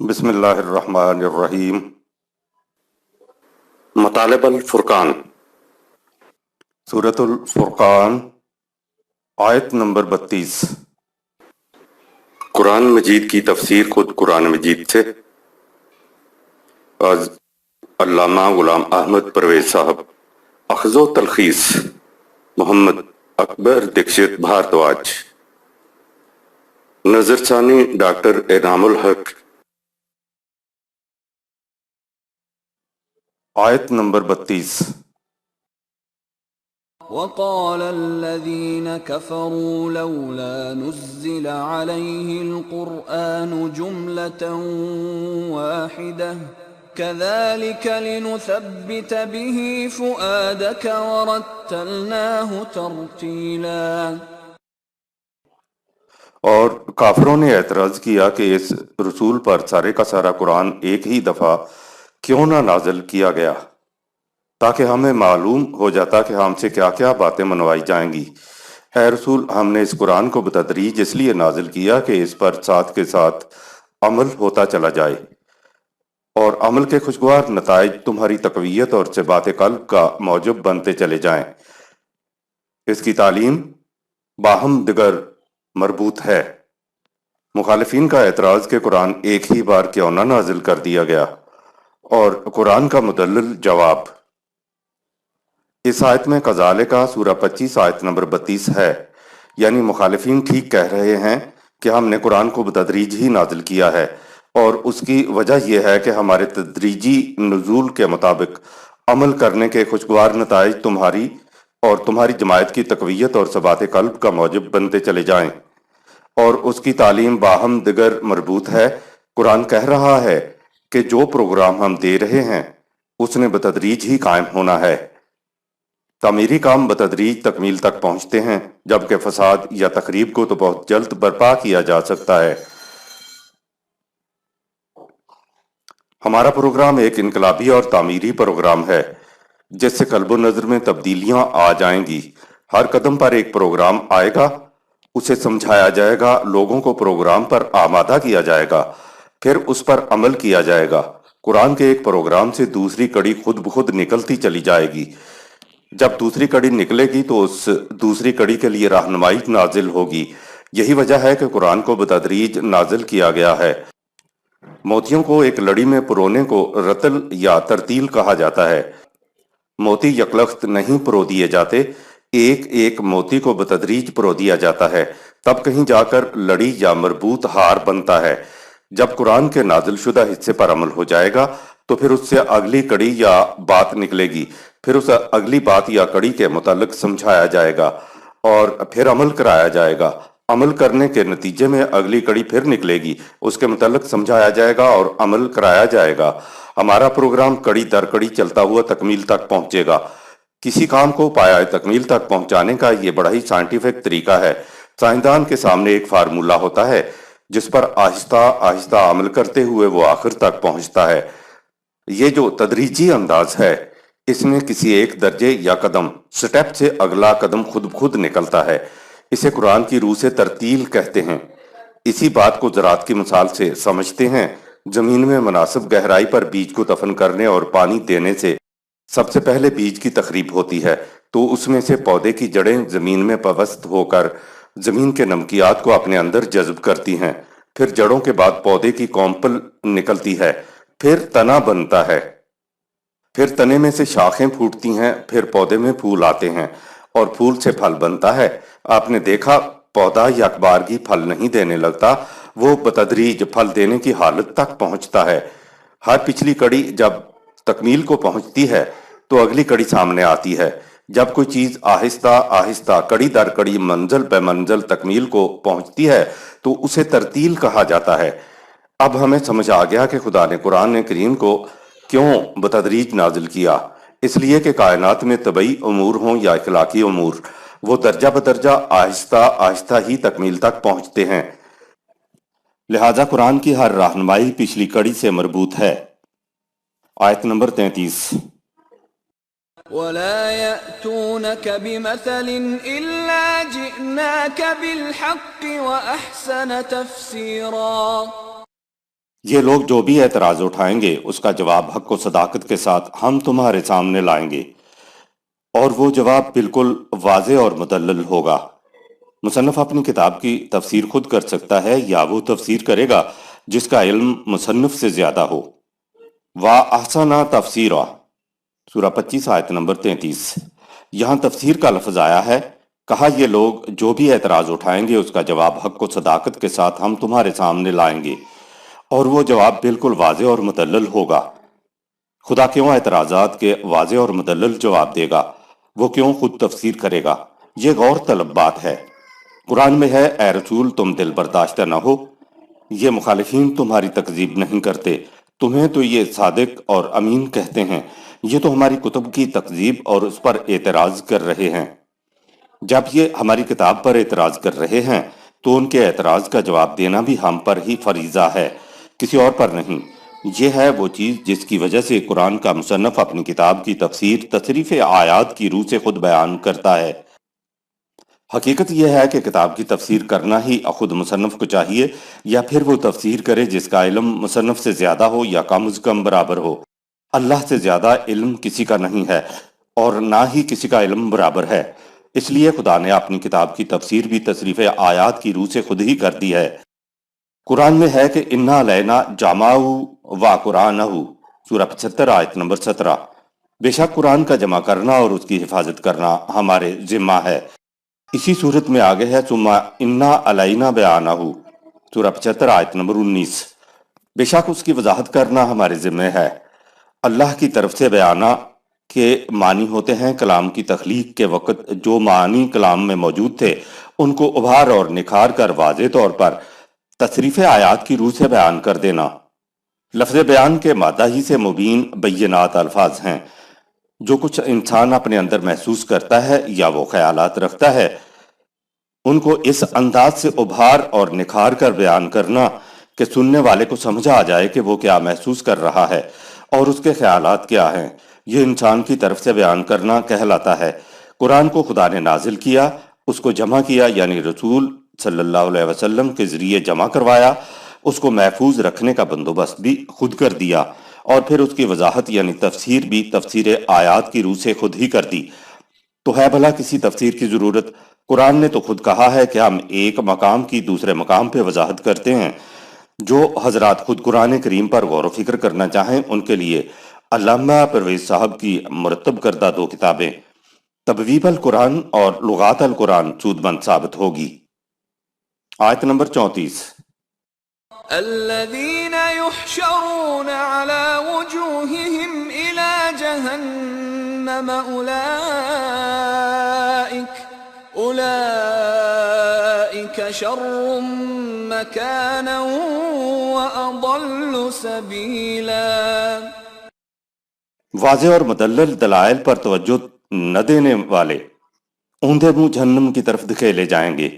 بسم اللہ الرحمن الرحیم۔ مطالب الفرقان، سورۃ الفرقان، آیت نمبر 32۔ قرآن مجید کی تفسیر خود قرآن مجید سے از علامہ غلام احمد پرویز صاحب، اخذ و تلخیص محمد اکبر دکشت بھارتواج، نظر ثانی ڈاکٹر انعام الحق۔ آیت نمبر 32۔ وقال الذين كفروا لولا نزل عليه القرآن جملة واحدة كذلك لنثبت به فؤادك ورتلناه ترتيلا۔ اور کافروں نے اعتراض کیا کہ اس رسول پر سارے کا سارا قرآن ایک ہی دفعہ کیوں نہ نازل کیا گیا تاکہ ہمیں معلوم ہو جاتا کہ ہم سے کیا کیا باتیں منوائی جائیں گی۔ اے رسول، ہم نے اس قرآن کو بتدریج اس لیے نازل کیا کہ اس پر ساتھ کے ساتھ عمل ہوتا چلا جائے اور عمل کے خوشگوار نتائج تمہاری تقویت اور ثبات قلب کا موجب بنتے چلے جائیں۔ اس کی تعلیم باہم دیگر مربوط ہے۔ مخالفین کا اعتراض کہ قرآن ایک ہی بار کیوں نہ نازل کر دیا گیا، اور قرآن کا مدلل جواب۔ اس آیت میں کذالک سورہ 25 آیت نمبر 32 ہے، یعنی مخالفین ٹھیک کہہ رہے ہیں کہ ہم نے قرآن کو بتدریج ہی نازل کیا ہے، اور اس کی وجہ یہ ہے کہ ہمارے تدریجی نزول کے مطابق عمل کرنے کے خوشگوار نتائج تمہاری اور تمہاری جماعت کی تقویت اور ثبات قلب کا موجب بنتے چلے جائیں، اور اس کی تعلیم باہم دیگر مربوط ہے۔ قرآن کہہ رہا ہے کہ جو پروگرام ہم دے رہے ہیں اس نے بتدریج ہی قائم ہونا ہے۔ تعمیری کام بتدریج تکمیل تک پہنچتے ہیں، جبکہ فساد یا تخریب کو تو بہت جلد برپا کیا جا سکتا ہے۔ ہمارا پروگرام ایک انقلابی اور تعمیری پروگرام ہے جس سے قلب و نظر میں تبدیلیاں آ جائیں گی۔ ہر قدم پر ایک پروگرام آئے گا، اسے سمجھایا جائے گا، لوگوں کو پروگرام پر آمادہ کیا جائے گا، پھر اس پر عمل کیا جائے گا۔ قرآن کے ایک پروگرام سے دوسری کڑی خود بخود نکلتی چلی جائے گی۔ جب دوسری کڑی نکلے گی تو اس دوسری کڑی کے لیے رہنمائی نازل ہوگی۔ یہی وجہ ہے کہ قرآن کو بتدریج نازل کیا گیا ہے۔ موتیوں کو ایک لڑی میں پرونے کو رتل یا ترتیل کہا جاتا ہے۔ موتی یکلخت نہیں پرو دیے جاتے، ایک ایک موتی کو بتدریج پرو دیا جاتا ہے، تب کہیں جا کر لڑی یا مربوط ہار بنتا ہے۔ جب قرآن کے نازل شدہ حصے پر عمل ہو جائے گا تو پھر اس سے اگلی کڑی یا بات نکلے گی، پھر اس اگلی بات یا کڑی کے متعلق سمجھایا جائے گا اور پھر عمل کرایا جائے گا۔ عمل کرنے کے نتیجے میں اگلی کڑی پھر نکلے گی، اس کے متعلق سمجھایا جائے گا اور عمل کرایا جائے گا۔ ہمارا پروگرام کڑی در کڑی چلتا ہوا تکمیل تک پہنچے گا۔ کسی کام کو پایہ تکمیل تک پہنچانے کا یہ بڑا ہی سائنٹیفک طریقہ ہے۔ سائنسدان کے سامنے ایک فارمولہ ہوتا ہے جس پر آہستہ آہستہ عمل کرتے ہوئے وہ آخر تک پہنچتا ہے۔ یہ جو تدریجی انداز ہے، اس میں کسی ایک درجے یا قدم سٹیپ سے اگلا قدم خود بخود نکلتا ہے۔ اسے قرآن کی روح سے ترتیل کہتے ہیں۔ اسی بات کو زراعت کی مثال سے سمجھتے ہیں۔ زمین میں مناسب گہرائی پر بیج کو دفن کرنے اور پانی دینے سے سب سے پہلے بیج کی تخریب ہوتی ہے، تو اس میں سے پودے کی جڑیں زمین میں پوست ہو کر زمین کے نمکیات کو اپنے اندر جذب کرتی ہیں۔ پھر جڑوں کے بعد پودے کی کومپل نکلتی ہے، پھر تنا بنتا ہے، پھر تنے میں سے شاخیں پھوٹتی ہیں، پھر پودے میں پھول آتے ہیں اور پھول سے پھل بنتا ہے۔ آپ نے دیکھا پودا یک بارگی پھل نہیں دینے لگتا، وہ بتدریج پھل دینے کی حالت تک پہنچتا ہے۔ ہر پچھلی کڑی جب تکمیل کو پہنچتی ہے تو اگلی کڑی سامنے آتی ہے۔ جب کوئی چیز آہستہ آہستہ کڑی در کڑی منزل بے منزل تکمیل کو پہنچتی ہے تو اسے ترتیل کہا جاتا ہے۔ اب ہمیں سمجھ آ گیا کہ خدا نے قرآن کریم کو کیوں بتدریج نازل کیا۔ اس لیے کہ کائنات میں طبعی امور ہوں یا اخلاقی امور، وہ درجہ بدرجہ آہستہ آہستہ ہی تکمیل تک پہنچتے ہیں۔ لہذا قرآن کی ہر رہنمائی پچھلی کڑی سے مربوط ہے۔ آیت نمبر 33۔ ولا يأتونك بمثل إلا جئناك بالحق وأحسن تفسيرا۔ یہ لوگ جو بھی اعتراض اٹھائیں گے اس کا جواب حق و صداقت کے ساتھ ہم تمہارے سامنے لائیں گے، اور وہ جواب بالکل واضح اور مدلل ہوگا۔ مصنف اپنی کتاب کی تفسیر خود کر سکتا ہے یا وہ تفسیر کرے گا جس کا علم مصنف سے زیادہ ہو۔ وَأَحْسَنَ تَفْسِيرًا سورہ 25 آیت نمبر 33۔ یہاں تفسیر کا لفظ آیا ہے، کہا یہ لوگ جو بھی اعتراض اٹھائیں گے اس کا جواب حق و صداقت کے ساتھ ہم تمہارے سامنے لائیں گے، اور وہ جواب بالکل واضح اور مدلل ہوگا۔ خدا کیوں اعتراضات کے واضح اور مدلل جواب دے گا؟ وہ کیوں خود تفسیر کرے گا؟ یہ غور طلب بات ہے۔ قرآن میں ہے، اے رسول تم دل برداشتہ نہ ہو، یہ مخالفین تمہاری تکذیب نہیں کرتے، تمہیں تو یہ صادق اور امین کہتے ہیں، یہ تو ہماری کتب کی تکذیب اور اس پر اعتراض کر رہے ہیں۔ جب یہ ہماری کتاب پر اعتراض کر رہے ہیں تو ان کے اعتراض کا جواب دینا بھی ہم پر ہی فریضہ ہے، کسی اور پر نہیں۔ یہ ہے وہ چیز جس کی وجہ سے قرآن کا مصنف اپنی کتاب کی تفسیر تصریف آیات کی روح سے خود بیان کرتا ہے۔ حقیقت یہ ہے کہ کتاب کی تفسیر کرنا ہی خود مصنف کو چاہیے، یا پھر وہ تفسیر کرے جس کا علم مصنف سے زیادہ ہو یا کم از کم برابر ہو۔ اللہ سے زیادہ علم کسی کا نہیں ہے، اور نہ ہی کسی کا علم برابر ہے، اس لیے خدا نے اپنی کتاب کی تفسیر بھی تصریف آیات کی روح سے خود ہی کر دی ہے۔ قرآن میں ہے کہ اِنَّا عَلَيْنَا جَمْعَهُ وَقُرْآنَهُ سورہ 75 آیت نمبر 17۔ بے شک قرآن کا جمع کرنا اور اس کی حفاظت کرنا ہمارے ذمہ ہے۔ اسی صورت میں آگے ہے ثُمَّ اِنَّا عَلَيْنَا بَيَانَهُ سورہ 75 آیت نمبر 19۔ بے شک اس کی وضاحت کرنا ہمارے ذمہ ہے۔ اللہ کی طرف سے بیانہ کے معنی ہوتے ہیں کلام کی تخلیق کے وقت جو معانی کلام میں موجود تھے ان کو ابھار اور نکھار کر واضح طور پر تصریف آیات کی روح سے بیان کر دینا۔ لفظ بیان کے مادہ ہی سے مبین بینات الفاظ ہیں۔ جو کچھ انسان اپنے اندر محسوس کرتا ہے یا وہ خیالات رکھتا ہے ان کو اس انداز سے ابھار اور نکھار کر بیان کرنا کہ سننے والے کو سمجھ آ جائے کہ وہ کیا محسوس کر رہا ہے اور اس کے خیالات کیا ہیں، یہ انسان کی طرف سے بیان کرنا کہلاتا ہے۔ قرآن کو خدا نے نازل کیا، اس کو جمع کیا یعنی رسول صلی اللہ علیہ وسلم کے ذریعے جمع کروایا، اس کو محفوظ رکھنے کا بندوبست بھی خود کر دیا، اور پھر اس کی وضاحت یعنی تفسیر بھی تفسیر آیات کی روح سے خود ہی کر دی۔ تو ہے بھلا کسی تفسیر کی ضرورت؟ قرآن نے تو خود کہا ہے کہ ہم ایک مقام کی دوسرے مقام پہ وضاحت کرتے ہیں۔ جو حضرات خود قرآن کریم پر غور و فکر کرنا چاہیں ان کے لیے علامہ پرویز صاحب کی مرتب کردہ 2 کتابیں تبویب القرآن اور لغات القرآن سود مند ثابت ہوگی۔ آیت نمبر 34۔ الذين يحشرون على وجوههم إلى جهنم أولئك شر مكانا وأضل سبيلا۔ واضح اور مدلل دلائل پر توجہ نہ دینے والے اوندھے منہ جہنم کی طرف دھکیلے جائیں گے۔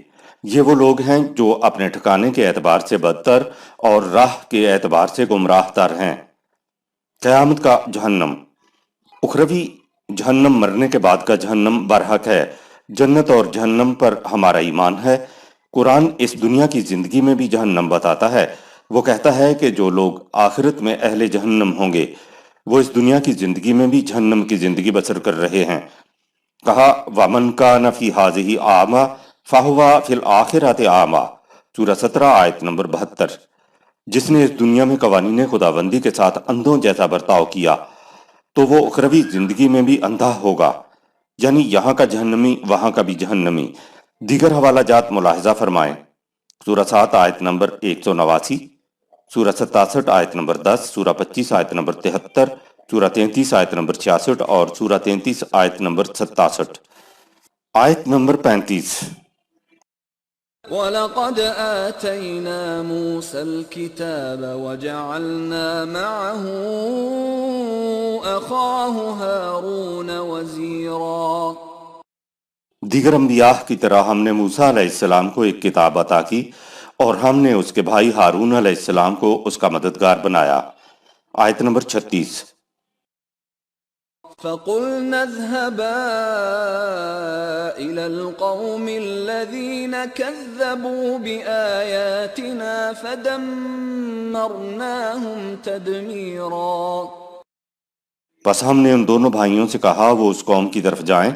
یہ وہ لوگ ہیں جو اپنے ٹھکانے کے اعتبار سے بدتر اور راہ کے اعتبار سے گمراہ تر ہیں۔ قیامت کا جہنم، اخروی جہنم مرنے کے بعد کا جہنم برحق ہے۔ جنت اور جہنم پر ہمارا ایمان ہے۔ قرآن اس دنیا کی زندگی میں بھی جہنم بتاتا ہے۔ وہ کہتا ہے کہ جو لوگ آخرت میں اہل جہنم ہوں گے وہ اس دنیا کی زندگی میں بھی جہنم کی زندگی بسر کر رہے ہیں۔ کہا وَمَنْ كَانَ فِي هَٰذِهِ أَعْمَىٰ فَهُوَ فِي الْآخِرَةِ أَعْمَىٰ سورہ 17 آیت نمبر 72۔ جس نے اس دنیا میں قوانین خداوندی کے ساتھ اندھوں جیسا برتاؤ کیا تو وہ اخروی زندگی میں بھی اندھا ہوگا، یعنی یہاں کا جہنمی وہاں کا بھی جہنمی۔ دیگر حوالہ جات ملاحظہ فرمائیں۔ سورہ 7 آیت نمبر 189، سورہ 67 آیت نمبر 10، سورہ 25 آیت نمبر 73، سورہ 33 آیت نمبر 66 اور سورہ 33 آیت نمبر 67۔ آیت نمبر 35۔ وَلَقَدْ آتَيْنَا مُوسَى الْكِتَابَ وَجَعَلْنَا مَعَهُ أَخَاهُ هَارُونَ وَزِيرًا۔ دیگر انبیاء کی طرح ہم نے موسیٰ علیہ السلام کو ایک کتاب عطا کی اور ہم نے اس کے بھائی ہارون علیہ السلام کو اس کا مددگار بنایا۔ آیت نمبر 36۔ فَقُلْنَا اذْهَبَا إِلَى الْقَوْمِ الَّذِينَ كَذَّبُوا بِآيَاتِنَا فَدَمَّرْنَاهُمْ تَدْمِيرًا۔ بس ہم نے ان دونوں بھائیوں سے کہا وہ اس قوم کی طرف جائیں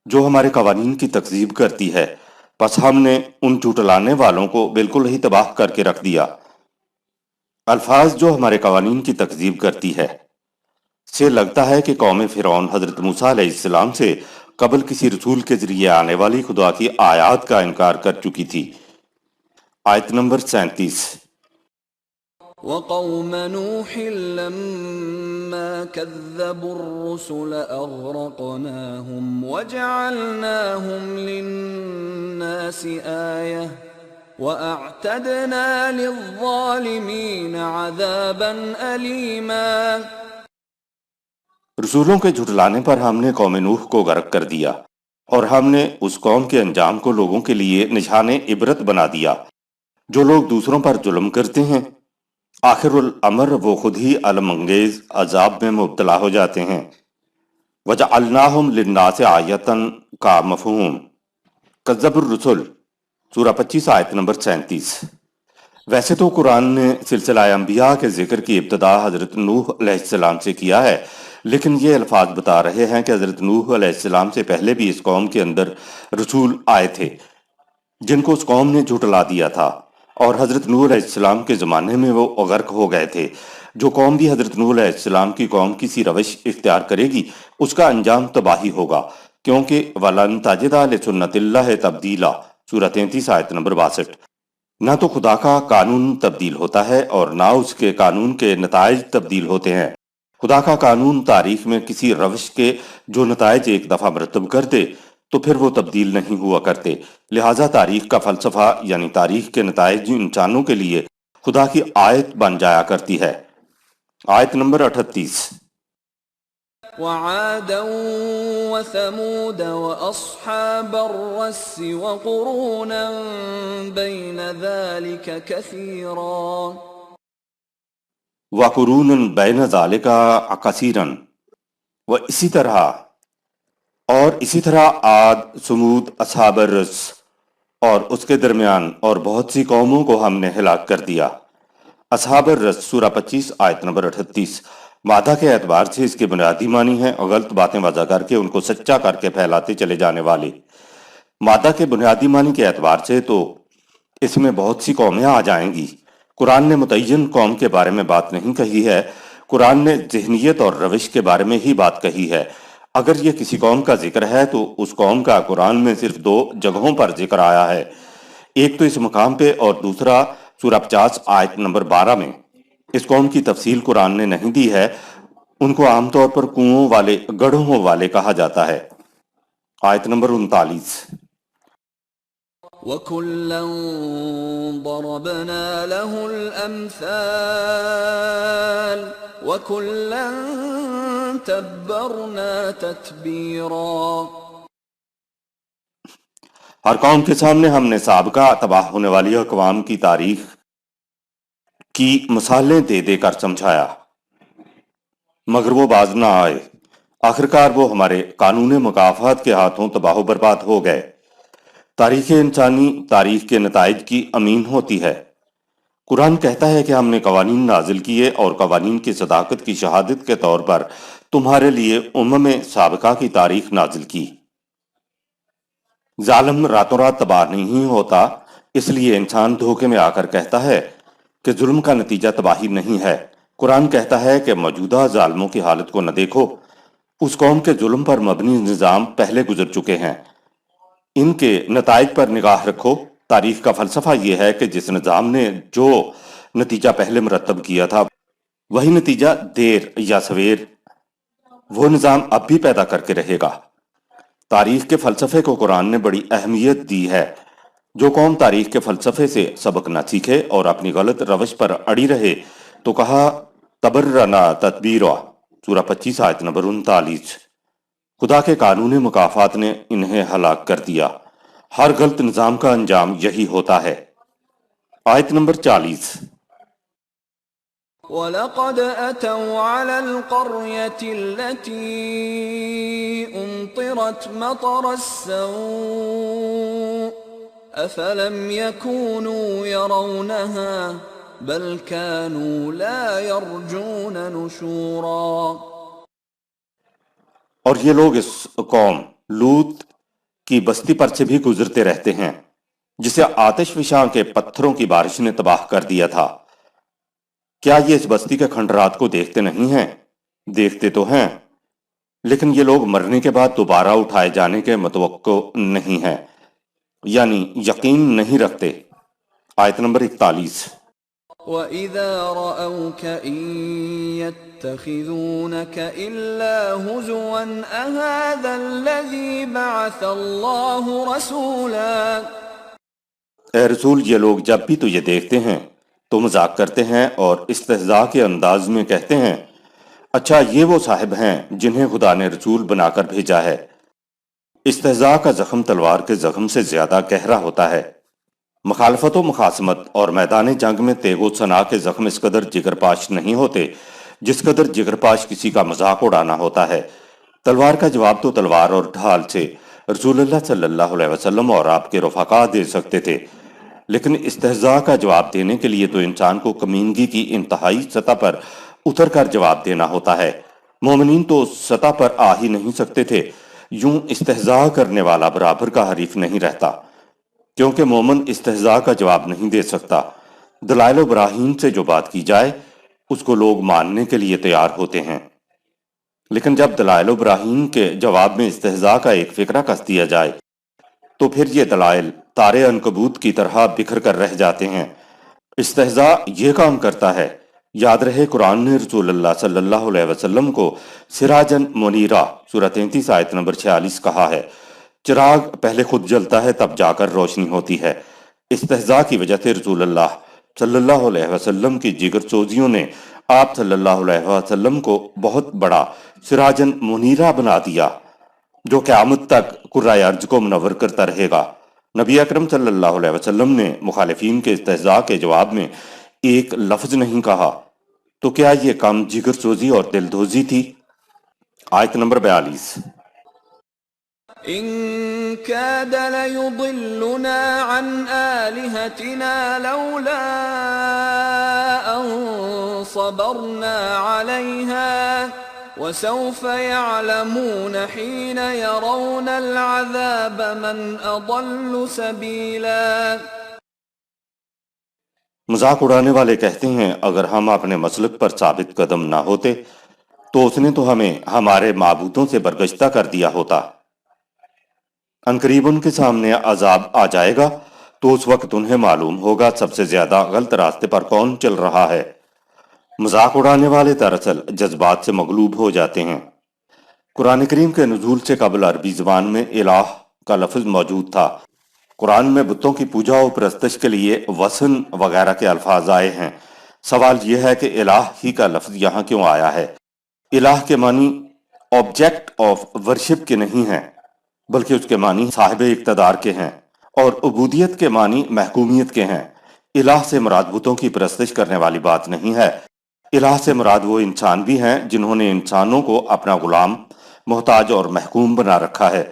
جو ہمارے قوانین کی تکذیب کرتی ہے، بس ہم نے ان جھٹلانے والوں کو بالکل ہی تباہ کر کے رکھ دیا۔ الفاظ جو ہمارے قوانین کی تکذیب کرتی ہے سے لگتا ہے کہ قوم فرعون حضرت موسیٰ علیہ السلام سے قبل کسی رسول کے ذریعے آنے والی خدا کی آیات کا انکار کر چکی تھی۔ آیت نمبر 37۔ وَقَوْمَ نُوحٍ لَمَّا كَذَّبُوا الرُّسُلَ أَغْرَقْنَاهُمْ وَجَعَلْنَاهُمْ لِلنَّاسِ آيَةً وَأَعْتَدْنَا لِلظَّالِمِينَ عَذَابًا أَلِيمًا۔ رسولوں کے جھٹلانے پر ہم نے قوم نوح کو غرق کر دیا اور ہم نے اس قوم کے انجام کو لوگوں کے لیے نشان عبرت بنا دیا۔ جو لوگ دوسروں پر ظلم کرتے ہیں آخر الامر وہ خود ہی الم انگیز عذاب میں مبتلا ہو جاتے ہیں۔ وَجَعَلْنَاهُمْ لِلنَّاسِ آیَةً کا مفہوم کذب الرسل سورہ 25 آیت نمبر 37۔ ویسے تو قرآن نے سلسلہ انبیاء کے ذکر کی ابتدا حضرت نوح علیہ السلام سے کیا ہے، لیکن یہ الفاظ بتا رہے ہیں کہ حضرت نوح علیہ السلام سے پہلے بھی اس قوم کے اندر رسول آئے تھے جن کو اس قوم نے جھٹلا دیا تھا، اور حضرت نوح علیہ السلام کے زمانے میں وہ غرق ہو گئے تھے۔ جو قوم بھی حضرت نوح علیہ السلام کی قوم کسی روش اختیار کرے گی اس کا انجام تباہی ہوگا، کیونکہ وَلَن تَجِدَ لِسُنَّتِ اللَّهِ تَبْدِيلًا سورہ 33 آیت نمبر 62۔ نہ تو خدا کا قانون تبدیل ہوتا ہے اور نہ اس کے قانون کے نتائج تبدیل ہوتے ہیں۔ خدا کا قانون تاریخ میں کسی روش کے جو نتائج ایک دفعہ مرتب کر دے تو پھر وہ تبدیل نہیں ہوا کرتے، لہٰذا تاریخ کا فلسفہ یعنی تاریخ کے نتائج انسانوں کے لیے خدا کی آیت بن جایا کرتی ہے۔ آیت نمبر 38۔ وَعَادًا وَثَمُودَ وَأَصْحَابَ الرَّسِّ وَقُرُونًا بَيْنَ ذَلِكَ كَثِيرًا۔ وَقُرُونًا بَيْنَ ذَلِكَ كَثِيرًا، اسی طرح عاد، سمود، اصحاب الرس اور اس کے درمیان اور بہت سی قوموں کو ہم نے ہلاک کر دیا۔ اصحاب الرس سورہ 25 آیت نمبر 38۔ مادہ کے اعتبار سے اس کے بنیادی معنی ہیں غلط باتیں وضع کر کے ان کو سچا کر کے پھیلاتے چلے جانے والے۔ مادہ کے بنیادی معنی کے اعتبار سے تو اس میں بہت سی قومیں آ جائیں گی۔ قرآن نے متعین قوم کے بارے میں بات نہیں کہی ہے، قرآن نے ذہنیت اور روش کے بارے میں ہی بات کہی ہے۔ اگر یہ کسی قوم کا ذکر ہے تو اس قوم کا قرآن میں صرف 2 جگہوں پر ذکر آیا ہے، ایک تو اس مقام پہ اور دوسرا سورہ 50 آیت نمبر 12 میں۔ اس قوم کی تفصیل قرآن نے نہیں دی ہے، ان کو عام طور پر کنووں والے، گڑھوں والے کہا جاتا ہے۔ آیت نمبر 39۔ وَكُلًّا ضَرَبْنَا لَهُ الْأَمْثَالَ وَكُلًّا تَبَّرْنَا تَتْبِيرًا۔ ہر قوم کے سامنے ہم نے سابقہ تباہ ہونے والی اقوام کی تاریخ کی مثالیں دے دے کر سمجھایا، مگر وہ باز نہ آئے۔ آخرکار وہ ہمارے قانون مکافات کے ہاتھوں تباہ و برباد ہو گئے۔ تاریخ انسانی تاریخ کے نتائج کی امین ہوتی ہے۔ قرآن کہتا ہے کہ ہم نے قوانین نازل کیے اور قوانین کی صداقت کی شہادت کے طور پر تمہارے لیے سابقہ کی تاریخ نازل کی۔ ظالم راتوں رات تباہ نہیں ہوتا، اس لیے انسان دھوکے میں آ کر کہتا ہے کہ ظلم کا نتیجہ تباہی نہیں ہے۔ قرآن کہتا ہے کہ موجودہ ظالموں کی حالت کو نہ دیکھو، اس قوم کے ظلم پر مبنی نظام پہلے گزر چکے ہیں، ان کے نتائج پر نگاہ رکھو۔ تاریخ کا فلسفہ یہ ہے کہ جس نظام نے جو نتیجہ پہلے مرتب کیا تھا وہی نتیجہ دیر یا سویر وہ نظام اب بھی پیدا کر کے رہے گا۔ تاریخ کے فلسفے کو قرآن نے بڑی اہمیت دی ہے۔ جو قوم تاریخ کے فلسفے سے سبق نہ سیکھے اور اپنی غلط روش پر اڑی رہے تو کہا تبرنا تتبیرا سورہ 25 آیت نمبر 39۔ خدا کے قانون مکافات نے انہیں ہلاک کر دیا۔ ہر غلط نظام کا انجام یہی ہوتا ہے۔ آیت نمبر 40۔ وَلَقَدْ أَتَوْا عَلَى الْقَرْيَةِ الَّتِي أُمْطِرَتْ مَطَرَ السَّوْءِ أَفَلَمْ يَكُونُوا يَرَوْنَهَا بَلْ كَانُوا لَا يَرْجُونَ نُشُورًا۔ اور یہ لوگ اس قوم لوط کی بستی پر سے بھی گزرتے رہتے ہیں جسے آتش فشاں کے پتھروں کی بارش نے تباہ کر دیا تھا۔ کیا یہ اس بستی کے کھنڈرات کو دیکھتے نہیں ہیں؟ دیکھتے تو ہیں، لیکن یہ لوگ مرنے کے بعد دوبارہ اٹھائے جانے کے متوقع نہیں ہیں، یعنی یقین نہیں رکھتے۔ آیت نمبر 41۔ وَإِذَا رَأَوْكَ إِن يَتَّخِذُونَكَ إِلَّا هُزُوًا أَهَذَا الَّذِي بَعَثَ اللَّهُ رَسُولًا۔ اے رسول، یہ لوگ جب بھی تجھے دیکھتے ہیں تو مذاق کرتے ہیں اور استہزاء کے انداز میں کہتے ہیں، اچھا یہ وہ صاحب ہیں جنہیں خدا نے رسول بنا کر بھیجا ہے۔ استہزاء کا زخم تلوار کے زخم سے زیادہ گہرا ہوتا ہے۔ مخالفت و مخاصمت اور میدان جنگ میں تیغ و ثنا کے زخم اس قدر جگر پاش نہیں ہوتے جس قدر جگر پاش کسی کا مذاق اڑانا ہوتا ہے۔ تلوار کا جواب تو تلوار اور ڈھال سے رسول اللہ صلی اللہ علیہ وسلم اور آپ کے رفقا دے سکتے تھے، لیکن استہزاء کا جواب دینے کے لیے تو انسان کو کمینگی کی انتہائی سطح پر اتر کر جواب دینا ہوتا ہے۔ مومنین تو اس سطح پر آ ہی نہیں سکتے تھے، یوں استہزاء کرنے والا برابر کا حریف نہیں رہتا، کیونکہ مومن استہزاء کا جواب نہیں دے سکتا۔ دلائل و براہین سے جو بات کی جائے اس کو لوگ ماننے کے لیے تیار ہوتے ہیں، لیکن جب دلائل و براہین کے جواب میں استہزاء کا ایک فقرہ کس دیا جائے تو پھر یہ دلائل تارے عنکبوت کی طرح بکھر کر رہ جاتے ہیں۔ استہزاء یہ کام کرتا ہے۔ یاد رہے قرآن نے رسول اللہ صلی اللہ علیہ وسلم کو سراجن منیرہ سورہ 33 آیت نمبر 46 کہا ہے۔ چراغ پہلے خود جلتا ہے تب جا کر روشنی ہوتی ہے۔ استہزاء کی وجہ سے رسول اللہ صلی اللہ علیہ وسلم کی جگر سوزیوں نے آپ صلی اللہ علیہ وسلم کو بہت بڑا سراجن منیرہ بنا دیا جو قیامت تک قرۂ ارض کو منور کرتا رہے گا۔ نبی اکرم صلی اللہ علیہ وسلم نے مخالفین کے استہزاء کے جواب میں ایک لفظ نہیں کہا، تو کیا یہ کم جگر سوزی اور دل دوزی تھی؟ آیت نمبر 42۔ إن كاد ليضلنا عن آلهتنا لولا أن صبرنا عليها وسوف يعلمون حين يرون العذاب من أضل سبيلا۔ مذاق اڑانے والے کہتے ہیں اگر ہم اپنے مسلک پر ثابت قدم نہ ہوتے تو اس نے تو ہمیں ہمارے معبودوں سے برگشتہ کر دیا ہوتا۔ عنقریب ان کے سامنے عذاب آ جائے گا تو اس وقت انہیں معلوم ہوگا سب سے زیادہ غلط راستے پر کون چل رہا ہے۔ مذاق اڑانے والے دراصل جذبات سے مغلوب ہو جاتے ہیں۔ قرآن کریم کے نزول سے قبل عربی زبان میں الہ کا لفظ موجود تھا۔ قرآن میں بتوں کی پوجا و پرستش کے لیے وثن وغیرہ کے الفاظ آئے ہیں۔ سوال یہ ہے کہ الہ ہی کا لفظ یہاں کیوں آیا ہے؟ الہ کے معنی آبجیکٹ آف ورشپ کے نہیں ہیں، بلکہ اس کے معنی صاحب اقتدار کے ہیں، اور عبودیت کے معنی محکومیت کے ہیں۔ الہ سے مراد بتوں کی پرستش کرنے والی بات نہیں ہے۔ الہ سے مراد وہ انسان بھی ہیں جنہوں نے انسانوں کو اپنا غلام، محتاج اور محکوم بنا رکھا ہے۔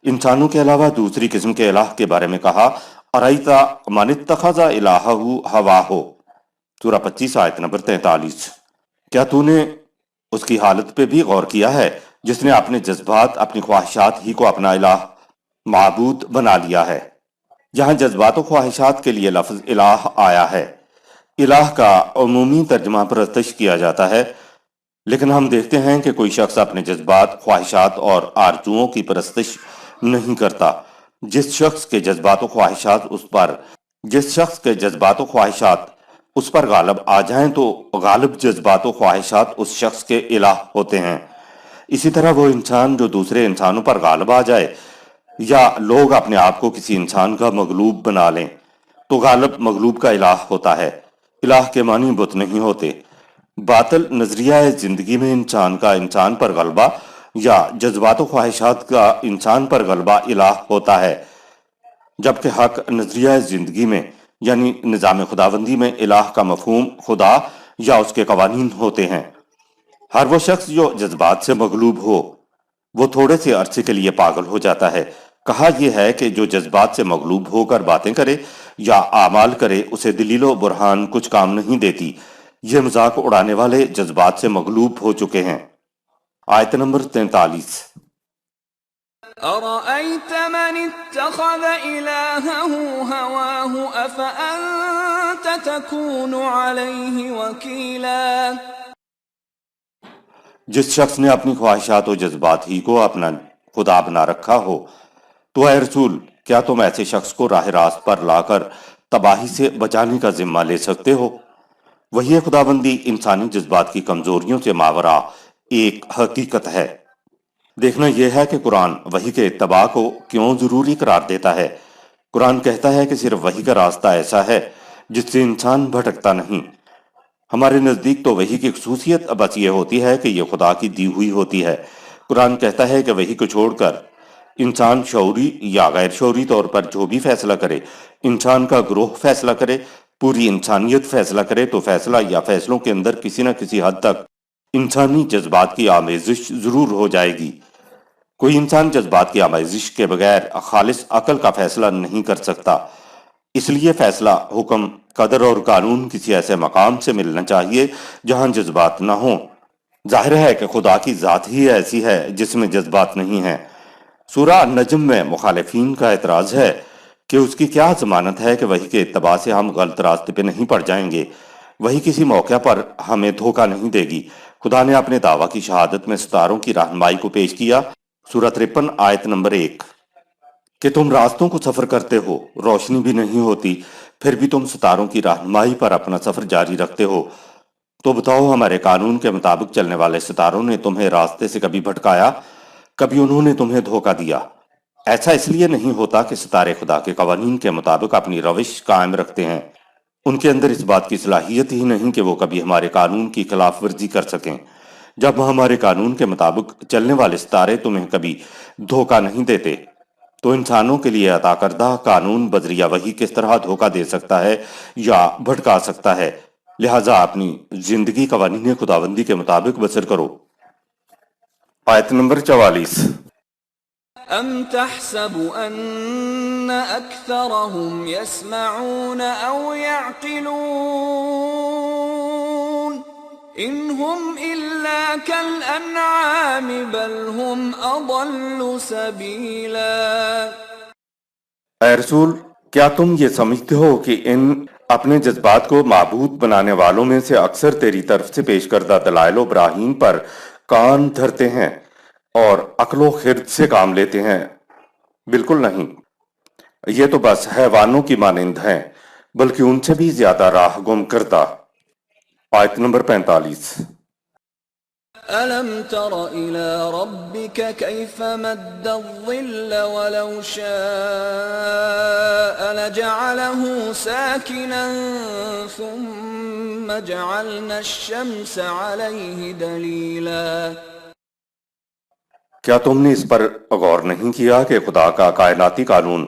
انسانوں کے علاوہ دوسری قسم کے الہ کے بارے میں کہا ارائیتا من اتخذ الہہ ہواہ سورہ 25 آیت نمبر 43۔ کیا تو نے اس کی حالت پہ بھی غور کیا ہے جس نے اپنے جذبات، اپنی خواہشات ہی کو اپنا الہ، معبود بنا لیا ہے؟ جہاں جذبات و خواہشات کے لیے لفظ الہ آیا ہے، الہ کا عمومی ترجمہ پرستش کیا جاتا ہے، لیکن ہم دیکھتے ہیں کہ کوئی شخص اپنے جذبات، خواہشات اور آرزوؤں کی پرستش نہیں کرتا۔ جس شخص کے جذبات و خواہشات اس پر غالب آ جائیں تو غالب جذبات و خواہشات اس شخص کے الہ ہوتے ہیں۔ اسی طرح وہ انسان جو دوسرے انسانوں پر غالب آ جائے یا لوگ اپنے آپ کو کسی انسان کا مغلوب بنا لیں تو غالب مغلوب کا الہ ہوتا ہے۔ الہ کے معنی بت نہیں ہوتے۔ باطل نظریہ زندگی میں انسان کا انسان پر غلبہ یا جذبات و خواہشات کا انسان پر غلبہ الہ ہوتا ہے، جبکہ حق نظریہ زندگی میں یعنی نظام خداوندی میں الہ کا مفہوم خدا یا اس کے قوانین ہوتے ہیں۔ ہر وہ شخص جو جذبات سے مغلوب ہو وہ تھوڑے سے عرصے کے لیے پاگل ہو جاتا ہے۔ کہا یہ ہے کہ جو جذبات سے مغلوب ہو کر باتیں کرے یا اعمال کرے اسے دلیل و برہان کچھ کام نہیں دیتی۔ یہ مذاق اڑانے والے جذبات سے مغلوب ہو چکے ہیں۔ آیت نمبر 43۔ أَرَأَيْتَ مَنِ اتَّخَذَ إِلَٰهَهُ هَوَاهُ أَفَأَنتَ تَكُونُ عَلَيْهِ وَكِيلًا۔ جس شخص نے اپنی خواہشات و جذبات ہی کو اپنا خدا بنا رکھا ہو تو اے رسول کیا تم ایسے شخص کو راہ راست پر لا کر تباہی سے بچانے کا ذمہ لے سکتے ہو؟ وہی خداوندی انسانی جذبات کی کمزوریوں سے ماورا ایک حقیقت ہے۔ دیکھنا یہ ہے کہ قرآن وحی کے اتباع کو کیوں ضروری قرار دیتا ہے۔ قرآن کہتا ہے کہ صرف وحی کا راستہ ایسا ہے جس سے انسان بھٹکتا نہیں۔ ہمارے نزدیک تو وحی کی خصوصیت بس یہ ہوتی ہے کہ یہ خدا کی دی ہوئی ہوتی ہے۔ قرآن کہتا ہے کہ وحی کو چھوڑ کر انسان شعوری یا غیر شعوری طور پر جو بھی فیصلہ کرے، انسان کا گروہ فیصلہ کرے، پوری انسانیت فیصلہ کرے تو فیصلہ یا فیصلوں کے اندر کسی نہ کسی حد تک انسانی جذبات کی آمیزش ضرور ہو جائے گی۔ کوئی انسان جذبات کی آمیزش کے بغیر خالص عقل کا فیصلہ نہیں کر سکتا۔ اس لیے فیصلہ، حکم، قدر اور قانون کسی ایسے مقام سے ملنا چاہیے جہاں جذبات نہ ہوں۔ ظاہر ہے کہ خدا کی ذات ہی ایسی ہے جس میں جذبات نہیں ہیں۔ سورہ نجم میں مخالفین کا اعتراض ہے کہ اس کی کیا ضمانت ہے کہ وحی کے اتباع سے ہم غلط راستے پہ نہیں پڑ جائیں گے۔ وحی کسی موقع پر ہمیں دھوکہ نہیں دے گی۔ خدا نے اپنے دعویٰ کی شہادت میں ستاروں کی رہنمائی کو پیش کیا۔ سورہ 53 آیت نمبر 1 کہ تم راستوں کو سفر کرتے ہو، روشنی بھی نہیں ہوتی، پھر بھی تم ستاروں کی رہنمائی پر اپنا سفر جاری رکھتے ہو۔ تو بتاؤ ہمارے قانون کے مطابق چلنے والے ستاروں نے تمہیں راستے سے کبھی بھٹکایا؟ کبھی انہوں نے تمہیں دھوکہ دیا؟ ایسا اس لیے نہیں ہوتا کہ ستارے خدا کے قوانین کے مطابق اپنی روش قائم رکھتے ہیں۔ ان کے اندر اس بات کی صلاحیت ہی نہیں کہ وہ کبھی ہمارے قانون کی خلاف ورزی کر سکیں۔ جب ہمارے قانون کے مطابق چلنے والے ستارے تمہیں کبھی دھوکہ نہیں دیتے تو انسانوں کے لیے عطا کردہ قانون بذریعہ وحی کس طرح دھوکہ دے سکتا ہے یا بھٹکا سکتا ہے؟ لہٰذا اپنی زندگی قوانین خداوندی کے مطابق بسر کرو۔ آیت نمبر 44۔ أَمْ تَحْسَبُ أَنَّ أَكْثَرَهُمْ يَسْمَعُونَ أَوْ يَعْقِلُونَ إِنْ هُمْ إِلَّا كَالْأَنْعَامِ بَلْ هُمْ أَضَلُّ سَبِيلًا۔ اے رسول کیا تم یہ سمجھتے ہو کہ ان اپنے جذبات کو معبود بنانے والوں میں سے اکثر تیری طرف سے پیش کردہ دلائل و براہین پر کان دھرتے ہیں اور عقل و خرد سے کام لیتے ہیں؟ بالکل نہیں، یہ تو بس حیوانوں کی مانند ہیں، بلکہ ان سے بھی زیادہ راہ گم کرتا۔ آیت نمبر 45۔ أَلَمْ تَرَ إِلَى رَبِّكَ كَيْفَ مَدَّ الظِّلَّ وَلَوْ شَاءَ لَجَعَلَهُ سَاكِنًا ثُمَّ جَعَلْنَا الشَّمْسَ عَلَيْهِ دَلِيلًا۔ کیا تم نے اس پر غور نہیں کیا کہ خدا کا کائناتی قانون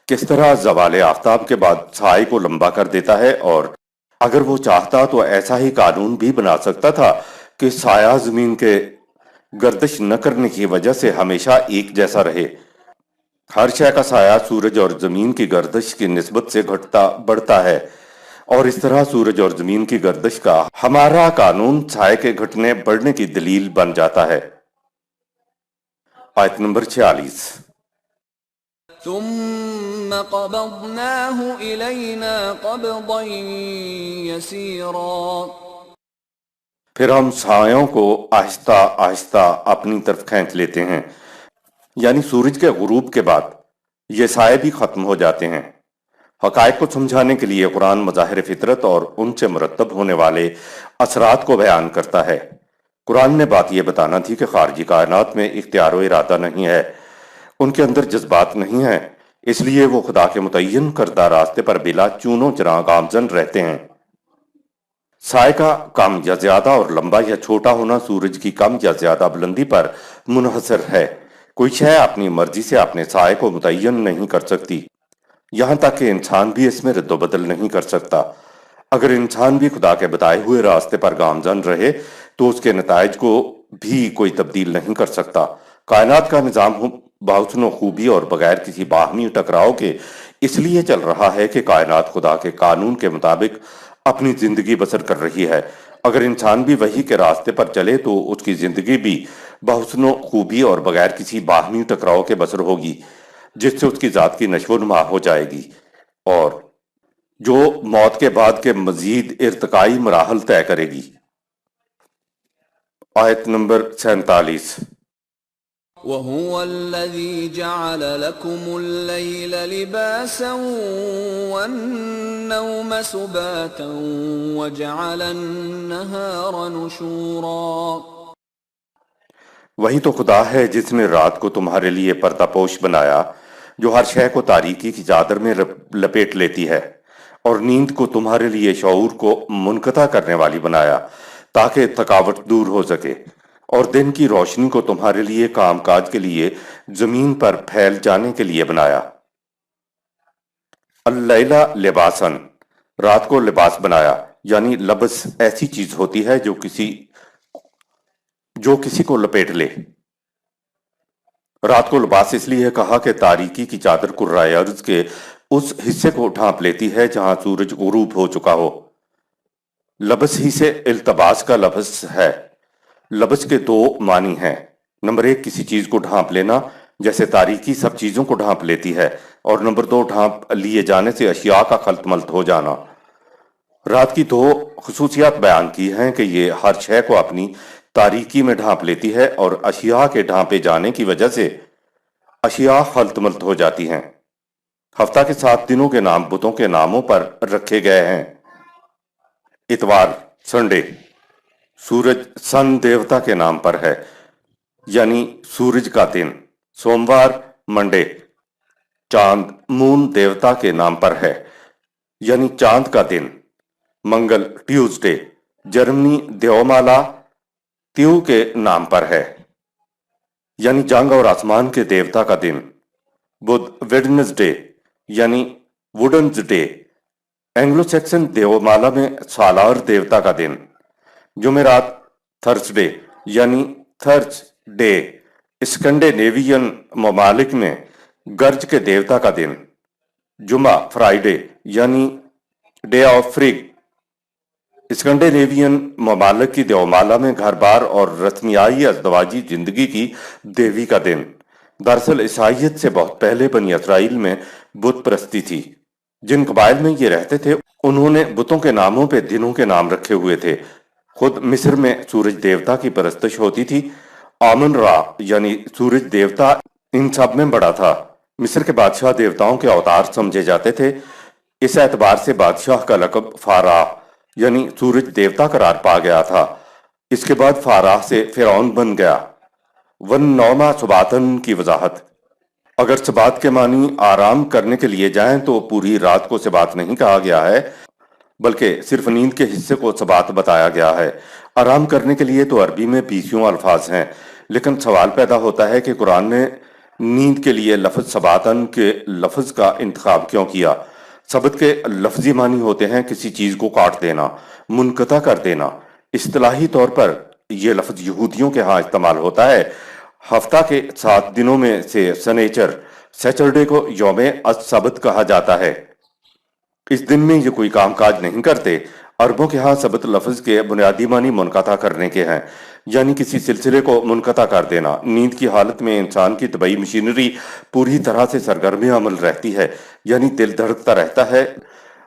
کس طرح زوال آفتاب کے بعد سائے کو لمبا کر دیتا ہے، اور اگر وہ چاہتا تو ایسا ہی قانون بھی بنا سکتا تھا کہ سایہ زمین کے گردش نہ کرنے کی وجہ سے ہمیشہ ایک جیسا رہے۔ ہر شے کا سایہ سورج اور زمین کی گردش کی نسبت سے گھٹتا بڑھتا ہے، اور اس طرح سورج اور زمین کی گردش کا ہمارا قانون سائے کے گھٹنے بڑھنے کی دلیل بن جاتا ہے۔ آیت نمبر 46۔ ثُمَّ قَبَضْنَاهُ إِلَيْنَا قَبْضًا يَسِيرًا۔ پھر ہم سایوں کو آہستہ آہستہ اپنی طرف کھینچ لیتے ہیں، یعنی سورج کے غروب کے بعد یہ سائے بھی ختم ہو جاتے ہیں۔ حقائق کو سمجھانے کے لیے قرآن مظاہر فطرت اور ان سے مرتب ہونے والے اثرات کو بیان کرتا ہے۔ قرآن نے بات یہ بتانا تھی کہ خارجی کائنات میں اختیار و ارادہ نہیں ہے، ان کے اندر جذبات نہیں ہیں، اس لیے وہ خدا کے متعین کردہ راستے پر بلا چون و چراغ گامزن رہتے ہیں۔ سائے کا کم یا زیادہ اور لمبا یا چھوٹا ہونا سورج کی کم یا زیادہ بلندی پر منحصر ہے۔ کوئی شے اپنی مرضی سے اپنے سائے کو متعین نہیں کر سکتی، یہاں تک کہ انسان بھی اس میں رد و بدل نہیں کر سکتا۔ اگر انسان بھی خدا کے بتائے ہوئے راستے پر گامزن رہے تو اس کے نتائج کو بھی کوئی تبدیل نہیں کر سکتا۔ کائنات کا نظام بحسن و خوبی اور بغیر کسی باہمی ٹکراؤ کے اس لیے چل رہا ہے کہ کائنات خدا کے قانون کے مطابق اپنی زندگی بسر کر رہی ہے۔ اگر انسان بھی وحی کے راستے پر چلے تو اس کی زندگی بھی بحسن و خوبی اور بغیر کسی باہمی ٹکراؤ کے بسر ہوگی، جس سے اس کی ذات کی نشو و نما ہو جائے گی اور جو موت کے بعد کے مزید ارتقائی مراحل طے کرے گی۔ آیت نمبر 47۔ وَهُوَ الَّذِي جَعَلَ لَكُمُ اللَّيْلَ لِبَاسًا وَالنَّوْمَ سُبَاتًا وَجَعَلَ النَّهَارَ نُشُورًا۔ وہی تو خدا ہے جس نے رات کو تمہارے لیے پردہ پوش بنایا جو ہر شے کو تاریکی کی چادر میں لپیٹ لیتی ہے، اور نیند کو تمہارے لیے شعور کو منقطع کرنے والی بنایا تاکہ تھکاوٹ دور ہو سکے، اور دن کی روشنی کو تمہارے لیے کام کاج کے لیے زمین پر پھیل جانے کے لیے بنایا۔ اللیلہ لباسن، رات کو لباس بنایا، یعنی لبس ایسی چیز ہوتی ہے جو کسی کو لپیٹ لے۔ رات کو لباس اس لیے کہا کہ تاریکی کی چادر کرۂ ارض کے اس حصے کو ڈھانپ لیتی ہے جہاں سورج غروب ہو چکا ہو۔ لبس ہی سے التباس کا لفظ ہے۔ لبس کے دو معنی ہیں۔ نمبر 1 کسی چیز کو ڈھانپ لینا، جیسے تاریکی سب چیزوں کو ڈھانپ لیتی ہے، اور نمبر 2 ڈھانپ لیے جانے سے اشیاء کا خلط ملط ہو جانا۔ رات کی 2 خصوصیات بیان کی ہیں کہ یہ ہر شے کو اپنی تاریکی میں ڈھانپ لیتی ہے، اور اشیاء کے ڈھانپے جانے کی وجہ سے اشیاء خلط ملط ہو جاتی ہیں۔ ہفتہ کے 7 دنوں کے نام بتوں کے ناموں پر رکھے گئے ہیں۔ اتوار سنڈے سورج سن دیوتا کے نام پر ہے، یعنی سورج کا دن۔ سوموار منڈے چاند مون دیوتا کے نام پر ہے، یعنی چاند کا دن۔ منگل ٹیوزڈے جرمنی دیومالا تیو کے نام پر ہے، یعنی جنگ اور آسمان کے دیوتا کا دن۔ بدھ ویڈنسڈے یعنی ووڈنز ڈے، اینگلو سیکسن دیومالا میں سالار دیوتا کا دن۔ جمعرات تھرسڈے یعنی تھرس ڈے، اسکنڈینیوین ممالک میں گرج کے دیوتا کا دن۔ جمعہ فرائیڈے یعنی ڈے آف فریگ، اسکنڈینیوین ممالک کی دیومالا میں گھر بار اور رسمیائی ازدواجی زندگی کی دیوی کا دن۔ دراصل عیسائیت سے بہت پہلے بنی اسرائیل میں بت پرستی تھی۔ جن قبائل میں یہ رہتے تھے انہوں نے بتوں کے ناموں پہ دنوں کے نام رکھے ہوئے تھے۔ خود مصر میں سورج دیوتا کی پرستش ہوتی تھی۔ آمن را یعنی سورج دیوتا ان سب میں بڑا تھا۔ مصر کے بادشاہ دیوتاؤں کے اوتار سمجھے جاتے تھے۔ اس اعتبار سے بادشاہ کا لقب فاراہ یعنی سورج دیوتا قرار پا گیا تھا۔ اس کے بعد فاراہ سے فرعون بن گیا۔ ون نوما سباتن کی وضاحت۔ اگر سبات کے معنی آرام کرنے کے لیے جائیں تو پوری رات کو سبات نہیں کہا گیا ہے، بلکہ صرف نیند کے حصے کو سبات بتایا گیا ہے۔ آرام کرنے کے لیے تو عربی میں 20 الفاظ ہیں، لیکن سوال پیدا ہوتا ہے کہ قرآن نے نیند کے لیے لفظ سباتن کے لفظ کا انتخاب کیوں کیا؟ سبت کے لفظی معنی ہوتے ہیں کسی چیز کو کاٹ دینا، منقطع کر دینا۔ اصطلاحی طور پر یہ لفظ یہودیوں کے ہاں استعمال ہوتا ہے۔ ہفتہ کے 7 دنوں میں سے سنیچر سیچرڈے کو یوم السبت کہا جاتا ہے۔ اس دن میں یہ کوئی کام کاج نہیں کرتے۔ عربوں کے ہاں سبت لفظ کے بنیادی معنی منقطع کرنے کے ہیں، یعنی کسی سلسلے کو منقطع کر دینا۔ نیند کی حالت میں انسان کی طبعی مشینری پوری طرح سے سرگرم عمل رہتی ہے، یعنی دل دھڑکتا رہتا ہے،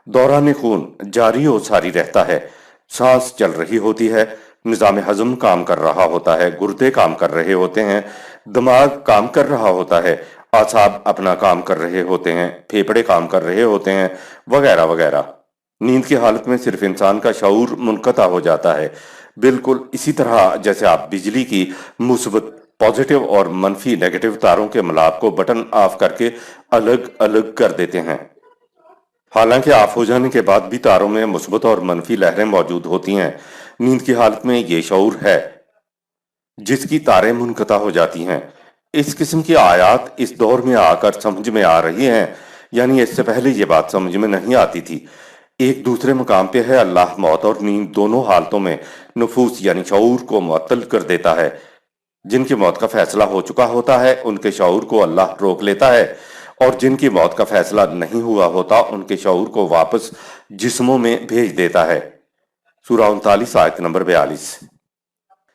دوران خون جاری و ساری رہتا ہے، سانس چل رہی ہوتی ہے، نظام ہضم کام کر رہا ہوتا ہے، گردے کام کر رہے ہوتے ہیں، دماغ کام کر رہا ہوتا ہے، اعصاب اپنا کام کر رہے ہوتے ہیں، پھیپھڑے کام کر رہے ہوتے ہیں، وغیرہ وغیرہ۔ نیند کی حالت میں صرف انسان کا شعور منقطع ہو جاتا ہے، بالکل اسی طرح جیسے آپ بجلی کی مثبت پازیٹیو اور منفی نیگیٹو تاروں کے ملاپ کو بٹن آف کر کے الگ الگ کر دیتے ہیں۔ حالانکہ آف ہو جانے کے بعد بھی تاروں میں مثبت اور منفی لہریں موجود ہوتی ہیں۔ نیند کی حالت میں یہ شعور ہے جس کی تاریں منقطع ہو جاتی ہیں۔ اس قسم کی آیات اس دور میں آ کر سمجھ میں آ رہی ہیں، یعنی اس سے پہلے یہ بات سمجھ میں نہیں آتی تھی۔ ایک دوسرے مقام پہ ہے اللہ موت اور نیند دونوں حالتوں میں نفوس یعنی شعور کو معطل کر دیتا ہے۔ جن کی موت کا فیصلہ ہو چکا ہوتا ہے ان کے شعور کو اللہ روک لیتا ہے، اور جن کی موت کا فیصلہ نہیں ہوا ہوتا ان کے شعور کو واپس جسموں میں بھیج دیتا ہے۔ سورہ 39 آیت نمبر 42۔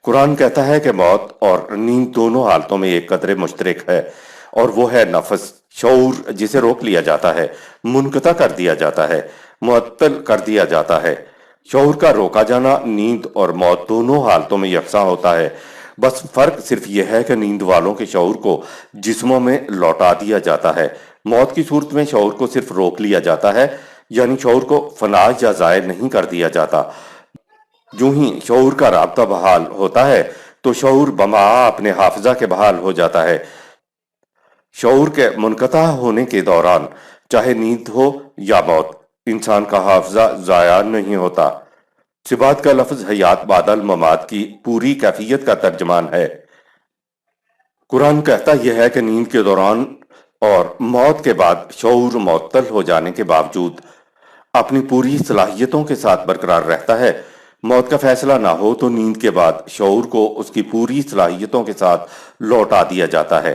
قرآن کہتا ہے کہ موت اور نیند دونوں حالتوں میں ایک قدر مشترک ہے، اور وہ ہے نفس، شعور جسے روک لیا جاتا ہے، منقطع کر دیا جاتا ہے، معطل کر دیا جاتا ہے۔ شعور کا روکا جانا نیند اور موت دونوں حالتوں میں یکساں ہوتا ہے، بس فرق صرف یہ ہے کہ نیند والوں کے شعور کو جسموں میں لوٹا دیا جاتا ہے، موت کی صورت میں شعور کو صرف روک لیا جاتا ہے، یعنی شعور کو فنا یا ضائع نہیں کر دیا جاتا۔ جو ہی شعور کا رابطہ بحال ہوتا ہے تو شعور بما اپنے حافظہ کے بحال ہو جاتا ہے۔ شعور کے منقطع ہونے کے دوران چاہے نیند ہو یا موت، انسان کا حافظہ ضائع نہیں ہوتا۔ صبات کا لفظ حیات بعد الممات کی پوری کیفیت کا ترجمان ہے۔ قرآن کہتا یہ ہے کہ نیند کے دوران اور موت کے بعد شعور معطل ہو جانے کے باوجود اپنی پوری صلاحیتوں کے ساتھ برقرار رہتا ہے۔ موت کا فیصلہ نہ ہو تو نیند کے بعد شعور کو اس کی پوری صلاحیتوں کے ساتھ لوٹا دیا جاتا ہے۔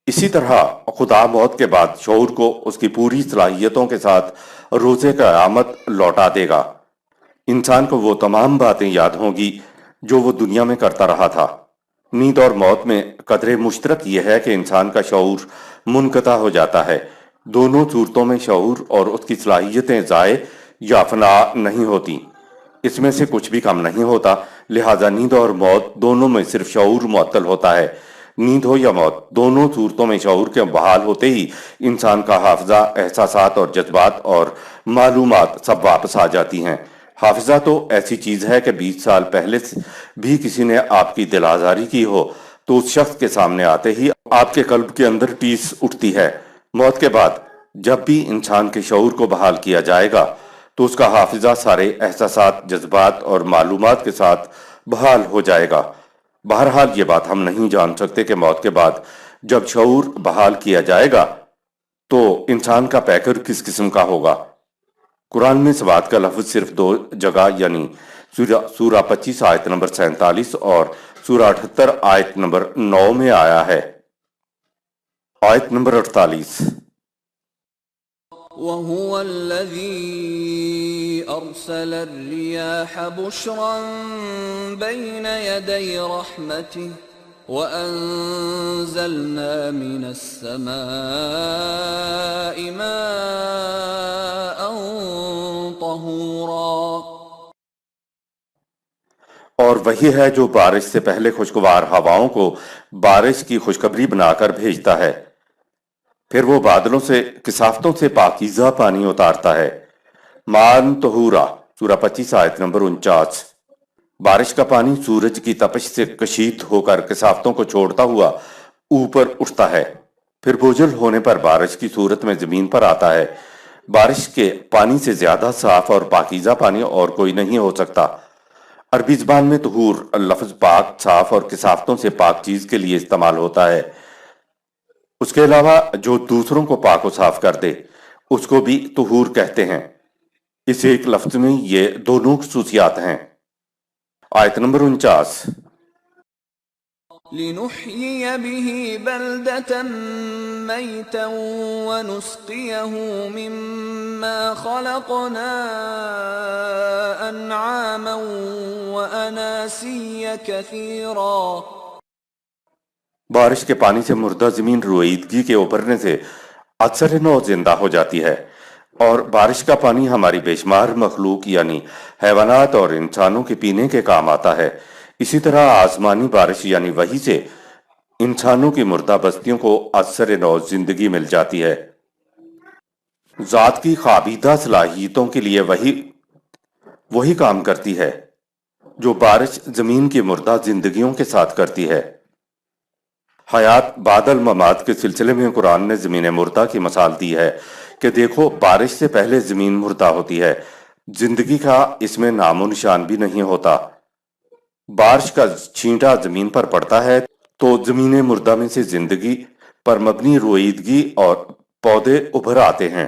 اسی طرح خدا موت کے بعد شعور کو اس کی پوری صلاحیتوں کے ساتھ روز قیامت لوٹا دے گا۔ انسان کو وہ تمام باتیں یاد ہوں گی جو وہ دنیا میں کرتا رہا تھا۔ نیند اور موت میں قدر مشترک یہ ہے کہ انسان کا شعور منقطع ہو جاتا ہے۔ دونوں صورتوں میں شعور اور اس کی صلاحیتیں ضائع یا فنا نہیں ہوتی، اس میں سے کچھ بھی کم نہیں ہوتا، لہذا نیند اور موت دونوں میں صرف شعور معطل ہوتا ہے۔ نیند ہو یا موت، دونوں صورتوں میں شعور کے بحال ہوتے ہی انسان کا حافظہ، احساسات اور جذبات اور معلومات سب واپس آ جاتی ہیں۔ حافظہ تو ایسی چیز ہے کہ 20 سال پہلے بھی کسی نے آپ کی دل آزاری کی ہو تو اس شخص کے سامنے آتے ہی آپ کے قلب کے اندر ٹیس اٹھتی ہے۔ موت کے بعد جب بھی انسان کے شعور کو بحال کیا جائے گا تو اس کا حافظہ سارے احساسات، جذبات اور معلومات کے ساتھ بحال ہو جائے گا۔ بہرحال یہ بات ہم نہیں جان سکتے کہ موت کے بعد جب شعور بحال کیا جائے گا تو انسان کا پیکر کس قسم کا ہوگا۔ قرآن میں صبات کا لفظ صرف 2 جگہ یعنی سورہ 25 آیت نمبر 47 اور سورہ 78 آیت نمبر 9 میں آیا ہے۔ آیت نمبر 48۔ وَهُوَ الَّذِي أَرْسَلَ الرِّيَاحَ بُشْرًا بَيْنَ يَدَيْ رَحْمَتِهِ وَأَنزَلْنَا مِنَ السَّمَاءِ مَاءً طَهُورًا۔ اور وہی ہے جو بارش سے پہلے خوشگوار ہواؤں کو بارش کی خوشخبری بنا کر بھیجتا ہے، پھر وہ بادلوں سے کثافتوں سے پاکیزہ پانی اتارتا ہے۔ مان طہورا، سورہ 25 آیت نمبر 49۔ بارش کا پانی سورج کی تپش سے کشید ہو کر کثافتوں کو چھوڑتا ہوا اوپر اٹھتا ہے، پھر بوجھل ہونے پر بارش کی صورت میں زمین پر آتا ہے۔ بارش کے پانی سے زیادہ صاف اور پاکیزہ پانی اور کوئی نہیں ہو سکتا۔ عربی زبان میں طہور لفظ پاک، صاف اور کثافتوں سے پاک چیز کے لیے استعمال ہوتا ہے۔ اس کے علاوہ جو دوسروں کو پاک و صاف کر دے اس کو بھی طہور کہتے ہیں۔ اس ایک لفظ میں یہ دونوں خصوصیات ہیں۔ آیت نمبر 49۔ لِنُحْيِيَ بِهِ بَلْدَةً مَيْتًا وَنُسْقِيَهُ مِمَّا خَلَقْنَا أَنْعَامًا وَأَنَاسِيَّ كَثِيرًا۔ بارش کے پانی سے مردہ زمین روئیدگی کے ابھرنے سے اکثر نو زندہ ہو جاتی ہے، اور بارش کا پانی ہماری بے شمار مخلوق یعنی حیوانات اور انسانوں کے پینے کے کام آتا ہے۔ اسی طرح آسمانی بارش یعنی وحی سے انسانوں کی مردہ بستیوں کو اکثر نو زندگی مل جاتی ہے۔ ذات کی خوابیدہ صلاحیتوں کے لیے وہی کام کرتی ہے جو بارش زمین کی مردہ زندگیوں کے ساتھ کرتی ہے۔ حیات بعد الممات کے سلسلے میں قرآن نے زمین مردہ کی مثال دی ہے کہ دیکھو بارش سے پہلے زمین مردہ ہوتی ہے، زندگی کا اس میں نام و نشان بھی نہیں ہوتا۔ بارش کا چھینٹا زمین پر پڑتا ہے تو زمین مردہ میں سے زندگی پر مبنی روئیدگی اور پودے ابھر آتے ہیں۔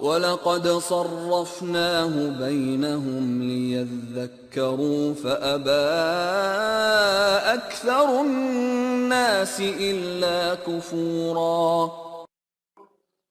وَلَقَدْ صَرَّفْنَاهُ بَيْنَهُمْ لِيَذَّكَّرُوا فَأَبَى أَكْثَرُ النَّاسِ إِلَّا كُفُورًا۔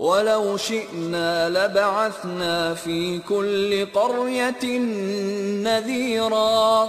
وَلَوْ شِئْنَا لَبَعَثْنَا فِي كُلِّ قَرْيَةٍ نَذِيرًا۔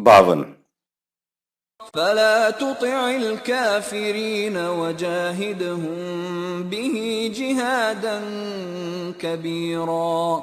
52। فَلَا تُطِعِ الْكَافِرِينَ وَجَاهِدْهُمْ بِهِ جِهَادًا كَبِيرًا۔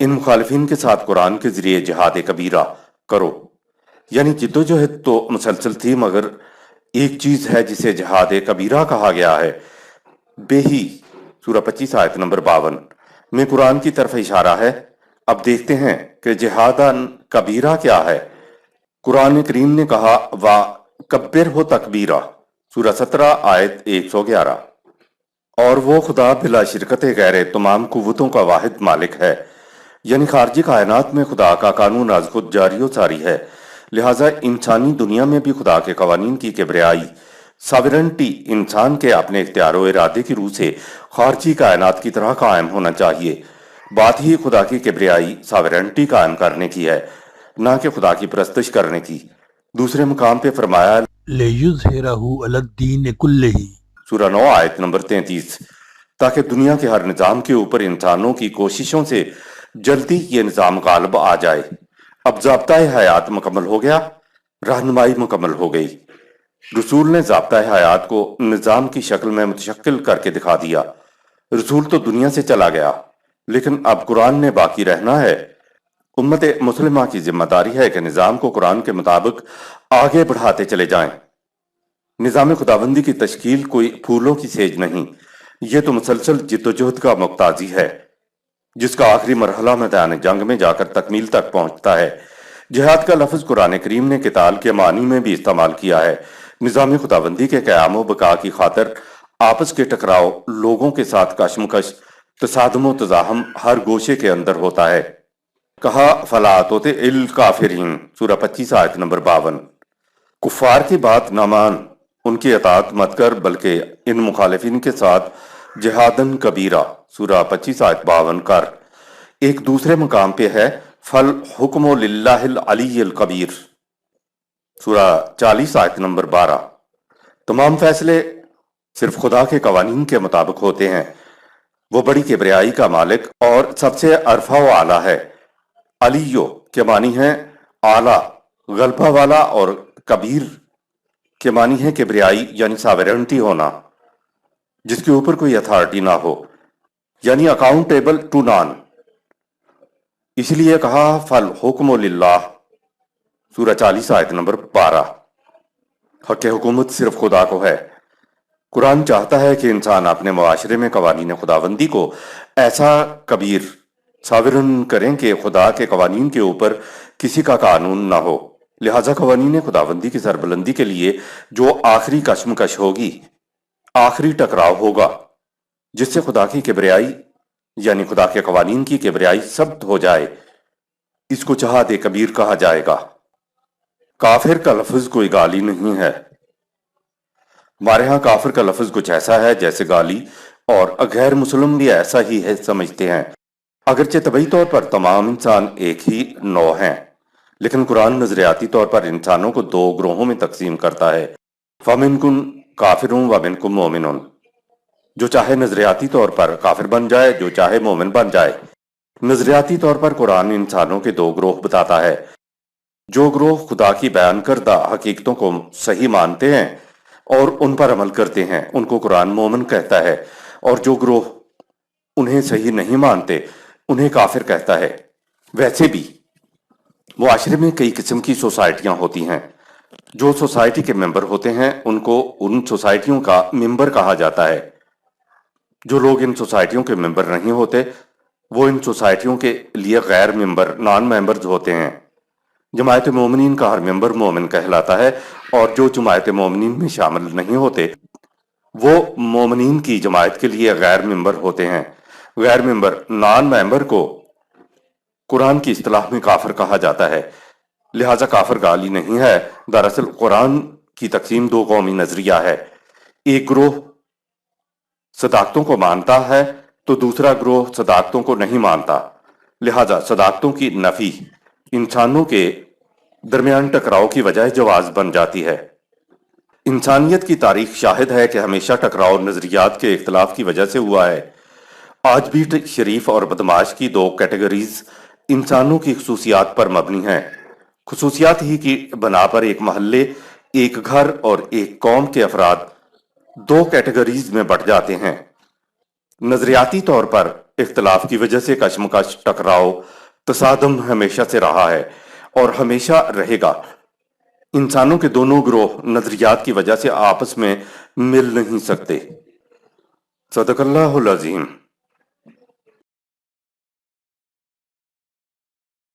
ان مخالفین کے ساتھ قرآن کے ذریعے جہاد کبیرہ کرو، یعنی جدوجہد تو مسلسل تھی، مگر ایک چیز ہے جسے جہاد کبیرہ کہا گیا ہے۔ بے ہی سورہ 25 آیت نمبر 52 میں قرآن کی طرف اشارہ ہے۔ اب دیکھتے ہیں کہ جہاد کبیرہ کیا ہے۔ قرآن کریم نے کہا وَكَبِّرْهُ تَكْبِيرًا، سورہ 17 آیت 111، اور وہ خدا بلا شرکت غیر تمام قوتوں کا واحد مالک ہے، یعنی خارجی کائنات میں خدا کا قانون از خود جاری و ساری ہے، لہٰذا انسانی دنیا میں بھی خدا کے قوانین کی کبریائی ساورنٹی انسان کے اپنے اختیار و ارادے کی روح سے خارجی کائنات کی طرح قائم ہونا چاہیے۔ بات ہی خدا کی کبریائی ساورنٹی قائم کرنے کی ہے، نہ کہ خدا کی پرستش کرنے کی۔ دوسرے مقام پہ فرمایا لِيُظْهِرَهُ عَلَى الدِّينِ كُلِّهِ، سورہ 9 آیت نمبر 33، تاکہ دنیا کے ہر نظام کے اوپر انسانوں کی کوششوں سے جلدی یہ نظام غالب آ جائے۔ اب ضابطۂ حیات مکمل ہو گیا، رہنمائی مکمل ہو گئی۔ رسول نے ضابطۂ حیات کو نظام کی شکل میں متشکل کر کے دکھا دیا۔ رسول تو دنیا سے چلا گیا، لیکن اب قرآن نے باقی رہنا ہے۔ امت مسلمہ کی ذمہ داری ہے کہ نظام کو قرآن کے مطابق آگے بڑھاتے چلے جائیں۔ نظام خداوندی کی تشکیل کوئی پھولوں کی سیج نہیں، یہ تو مسلسل جد و جہد کا مقتضی ہے، جس کا آخری مرحلہ میدان جنگ میں جا کر تکمیل تک پہنچتا ہے۔ جہاد کا لفظ قرآن کریم نے قتال کے معنی میں بھی استعمال کیا ہے۔ نظام خداوندی کے قیام و بقا کی خاطر آپس کے ٹکراؤ، لوگوں کے ساتھ کشمکش، تصادم و تزاحم ہر گوشے کے اندر ہوتا ہے۔ کہا فَلَا تُطِعِ الْكَافِرِينَ، سورہ 25 آیت نمبر 52۔ کفار کی بات نہ مان، ان کی اطاعت مت کر، بلکہ ان مخالفین کے ساتھ جہادن کبیرہ، سورہ 25 آیت 52 کر۔ ایک دوسرے مقام پہ ہے فَالْحُكْمُ لِلَّهِ الْعَلِيِّ الْكَبِيرِ، سورہ 40 آیت نمبر 12۔ تمام فیصلے صرف خدا کے قوانین کے مطابق ہوتے ہیں۔ وہ بڑی کبریائی کا مالک اور سب سے عرفہ و اعلیٰ ہے۔ علیو کے معنی ہے اعلیٰ، غلبہ والا، اور کبیر کے معنی ہے کبریائی یعنی ساورنٹی ہونا، جس کے اوپر کوئی اتھارٹی نہ ہو، یعنی اکاؤنٹیبل ٹو نان۔ اس لیے کہا فَالْحُكْمُ لِلَّهِ، سورہ 40 آیت نمبر 12۔ حق حکومت صرف خدا کو ہے۔ قرآن چاہتا ہے کہ انسان اپنے معاشرے میں قوانین خداوندی کو ایسا کبیر ساورن کریں کہ خدا کے قوانین کے اوپر کسی کا قانون نہ ہو۔ لہٰذا قوانین خداوندی کی سربلندی کے لیے جو آخری کشمکش ہوگی، آخری ٹکراؤ ہوگا، جس سے خدا کی کبریائی یعنی خدا کے قوانین کی کبریائی ثبت ہو جائے، اس کو جہاد کبیر کہا جائے گا۔ کافر کا لفظ کوئی گالی نہیں ہے۔ ہمارے ہاں کافر کا لفظ کچھ ایسا ہے جیسے گالی، اور غیر مسلم بھی ایسا ہی ہے سمجھتے ہیں۔ اگرچہ طبعی طور پر تمام انسان ایک ہی نوع ہیں، لیکن قرآن نظریاتی طور پر انسانوں کو دو گروہوں میں تقسیم کرتا ہے، فَمِنْكُمْ كَافِرٌ وَمِنْكُمْ مُؤْمِنٌ۔ جو چاہے نظریاتی طور پر کافر بن جائے، جو چاہے مومن بن جائے۔ نظریاتی طور پر قرآن انسانوں کے دو گروہ بتاتا ہے۔ جو گروہ خدا کی بیان کردہ حقیقتوں کو صحیح مانتے ہیں اور ان پر عمل کرتے ہیں، ان کو قرآن مومن کہتا ہے، اور جو گروہ انہیں صحیح نہیں مانتے، انہیں کافر کہتا ہے۔ ویسے بھی معاشرے میں کئی قسم کی سوسائٹیاں ہوتی ہیں۔ جو سوسائٹی کے ممبر ہوتے ہیں ان کو ان سوسائٹیوں کا ممبر کہا جاتا ہے۔ جو لوگ ان سوسائٹیوں کے ممبر نہیں ہوتے، وہ ان سوسائٹیوں کے لیے غیر ممبر، نان ممبرز ہوتے ہیں۔ جماعت مومنین کا ہر ممبر مومن کہلاتا ہے، اور جو جماعت مومنین میں شامل نہیں ہوتے وہ مومنین کی جماعت کے لیے غیر ممبر ہوتے ہیں۔ غیر ممبر، نان ممبر کو قرآن کی اصطلاح میں کافر کہا جاتا ہے۔ لہٰذا کافر گالی نہیں ہے۔ دراصل قرآن کی تقسیم دو قومی نظریہ ہے۔ ایک گروہ صداقتوں کو مانتا ہے تو دوسرا گروہ صداقتوں کو نہیں مانتا۔ لہٰذا صداقتوں کی نفی انسانوں کے درمیان ٹکراؤ کی وجہ جواز بن جاتی ہے۔ انسانیت کی تاریخ شاہد ہے کہ ہمیشہ ٹکراؤ نظریات کے اختلاف کی وجہ سے ہوا ہے۔ آج بھی شریف اور بدمعاش کی دو کیٹیگریز انسانوں کی خصوصیات پر مبنی ہیں۔ خصوصیات ہی کی بنا پر ایک محلے، ایک گھر اور ایک قوم کے افراد دو کیٹیگریز میں بٹ جاتے ہیں۔ نظریاتی طور پر اختلاف کی وجہ سے کشمکش، ٹکراؤ، تصادم ہمیشہ سے رہا ہے اور ہمیشہ رہے گا۔ انسانوں کے دونوں گروہ نظریات کی وجہ سے آپس میں مل نہیں سکتے۔ صدق اللہ العظیم۔